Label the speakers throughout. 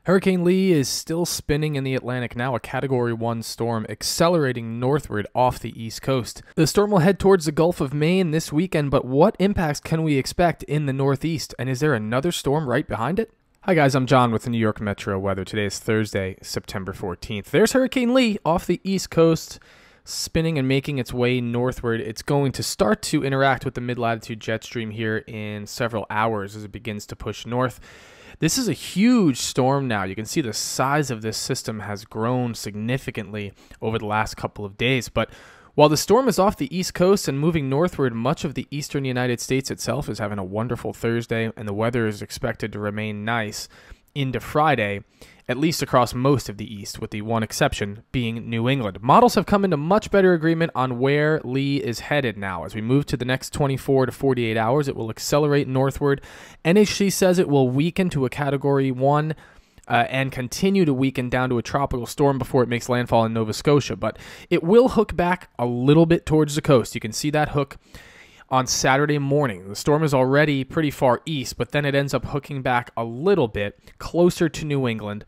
Speaker 1: Hurricane Lee is still spinning in the Atlantic now, a Category 1 storm accelerating northward off the east coast. The storm will head towards the Gulf of Maine this weekend, but what impacts can we expect in the northeast? And is there another storm right behind it? Hi guys, I'm John with the New York Metro Weather. Today is Thursday, September 14th. There's Hurricane Lee off the east coast, spinning and making its way northward. It's going to start to interact with the mid-latitude jet stream here in several hours as it begins to push north. This is a huge storm now. You can see the size of this system has grown significantly over the last couple of days. But while the storm is off the east coast and moving northward, much of the eastern United States itself is having a wonderful Thursday, and the weather is expected to remain nice into Friday, at least across most of the east, with the one exception being New England. Models have come into much better agreement on where Lee is headed now. As we move to the next 24 to 48 hours, it will accelerate northward. NHC says it will weaken to a Category 1 and continue to weaken down to a tropical storm before it makes landfall in Nova Scotia. But it will hook back a little bit towards the coast. You can see that hook on Saturday morning. The storm is already pretty far east, but then it ends up hooking back a little bit closer to New England,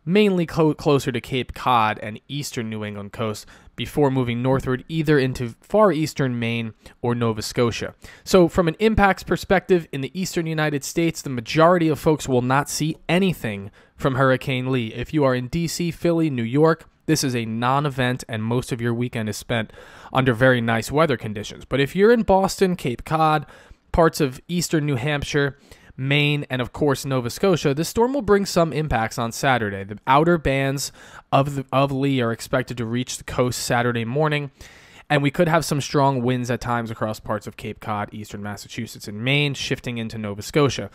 Speaker 1: mainly closer to Cape Cod and eastern New England coast, before moving northward either into far eastern Maine or Nova Scotia. So from an impacts perspective in the eastern United States, the majority of folks will not see anything from Hurricane Lee. If you are in DC, Philly, New York, this is a non-event, and most of your weekend is spent under very nice weather conditions. But if you're in Boston, Cape Cod, parts of eastern New Hampshire, Maine, and of course Nova Scotia, this storm will bring some impacts on Saturday. The outer bands of Lee are expected to reach the coast Saturday morning, and we could have some strong winds at times across parts of Cape Cod, eastern Massachusetts, and Maine, shifting into Nova Scotia.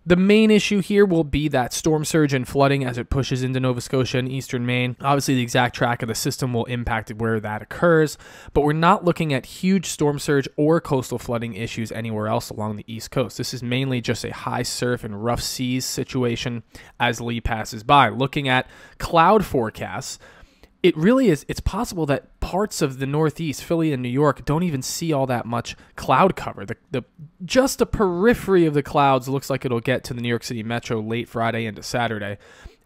Speaker 1: The main issue here will be that storm surge and flooding as it pushes into Nova Scotia and eastern Maine. Obviously, the exact track of the system will impact where that occurs, but we're not looking at huge storm surge or coastal flooding issues anywhere else along the east coast. This is mainly just a high surf and rough seas situation as Lee passes by. Looking at cloud forecasts, it really is, it's possible that parts of the Northeast, Philly and New York, don't even see all that much cloud cover. Just the periphery of the clouds looks like it'll get to the New York City Metro late Friday into Saturday,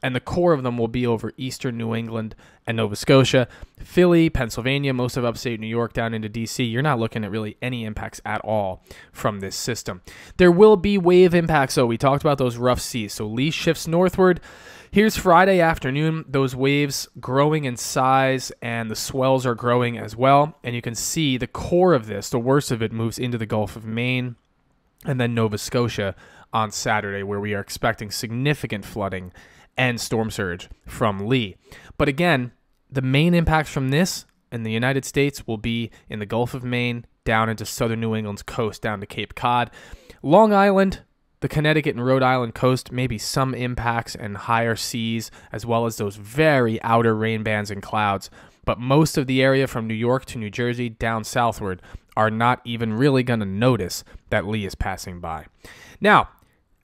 Speaker 1: and the core of them will be over eastern New England and Nova Scotia. Philly, Pennsylvania, most of upstate New York down into DC, you're not looking at really any impacts at all from this system. There will be wave impacts, though. We talked about those rough seas. So Lee shifts northward. Here's Friday afternoon, those waves growing in size, and the swells are growing as well. And you can see the core of this, the worst of it, moves into the Gulf of Maine and then Nova Scotia on Saturday, where we are expecting significant flooding and storm surge from Lee. But again, the main impacts from this in the United States will be in the Gulf of Maine, down into southern New England's coast, down to Cape Cod. Long Island, the Connecticut and Rhode Island coast, maybe some impacts and higher seas, as well as those very outer rain bands and clouds. But most of the area from New York to New Jersey down southward are not even really going to notice that Lee is passing by. Now,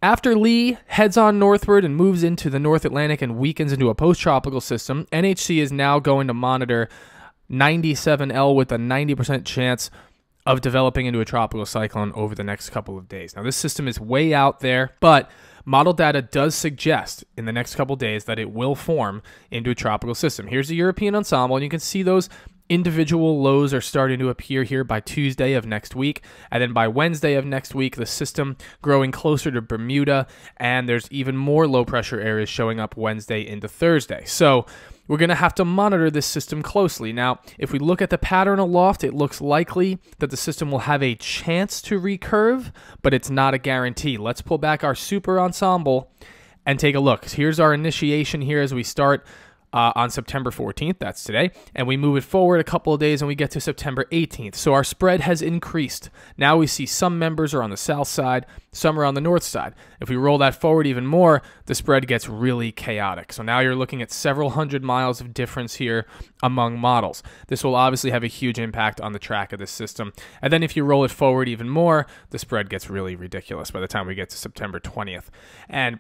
Speaker 1: after Lee heads on northward and moves into the North Atlantic and weakens into a post-tropical system, NHC is now going to monitor 97L with a 90% chance of developing into a tropical cyclone over the next couple of days. Now, this system is way out there, but model data does suggest in the next couple of days that it will form into a tropical system. Here's the European ensemble, and you can see those individual lows are starting to appear here by Tuesday of next week, and then by Wednesday of next week, the system growing closer to Bermuda, and there's even more low-pressure areas showing up Wednesday into Thursday. So we're going to have to monitor this system closely. Now, if we look at the pattern aloft, it looks likely that the system will have a chance to recurve, but it's not a guarantee. Let's pull back our super ensemble and take a look. Here's our initiation here as we start on September 14th, that's today, and we move it forward a couple of days and we get to September 18th. So our spread has increased. Now we see some members are on the south side, some are on the north side. If we roll that forward even more, the spread gets really chaotic. So now you're looking at several hundred miles of difference here among models. This will obviously have a huge impact on the track of this system. And then if you roll it forward even more, the spread gets really ridiculous by the time we get to September 20th. And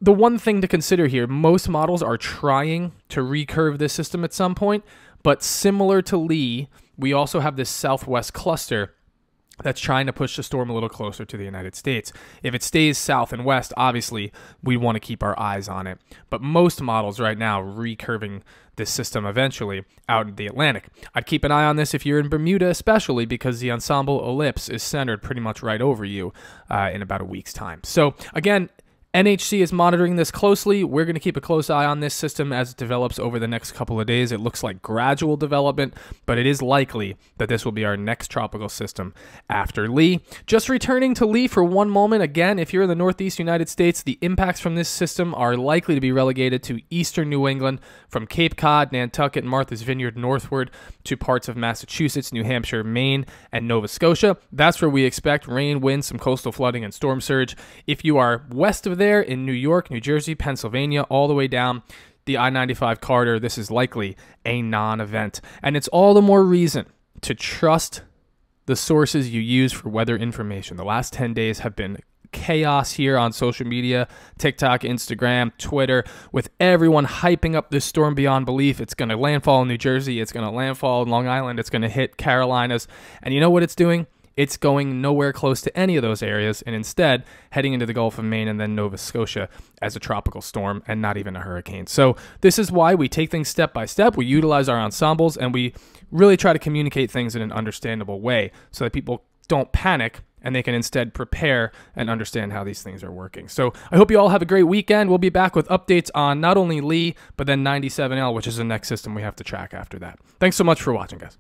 Speaker 1: the one thing to consider here, most models are trying to recurve this system at some point, but similar to Lee, we also have this southwest cluster that's trying to push the storm a little closer to the United States. If it stays south and west, obviously, we want to keep our eyes on it. But most models right now recurving this system eventually out in the Atlantic. I'd keep an eye on this if you're in Bermuda, especially because the ensemble ellipse is centered pretty much right over you in about a week's time. So again, NHC is monitoring this closely. We're going to keep a close eye on this system as it develops over the next couple of days. It looks like gradual development, but it is likely that this will be our next tropical system after Lee. Just returning to Lee for one moment. Again, if you're in the Northeast United States, the impacts from this system are likely to be relegated to eastern New England, from Cape Cod, Nantucket, and Martha's Vineyard northward to parts of Massachusetts, New Hampshire, Maine, and Nova Scotia. That's where we expect rain, wind, some coastal flooding, and storm surge. If you are west of there in New York, New Jersey, Pennsylvania, all the way down the I-95 corridor, this is likely a non-event. And it's all the more reason to trust the sources you use for weather information. The last 10 days have been chaos here on social media, TikTok, Instagram, Twitter, with everyone hyping up this storm beyond belief. It's going to landfall in New Jersey. It's going to landfall in Long Island. It's going to hit Carolinas. And you know what it's doing? It's going nowhere close to any of those areas, and instead heading into the Gulf of Maine and then Nova Scotia as a tropical storm and not even a hurricane. So this is why we take things step by step. We utilize our ensembles, and we really try to communicate things in an understandable way so that people don't panic and they can instead prepare and understand how these things are working. So I hope you all have a great weekend. We'll be back with updates on not only Lee, but then 97L, which is the next system we have to track after that. Thanks so much for watching, guys.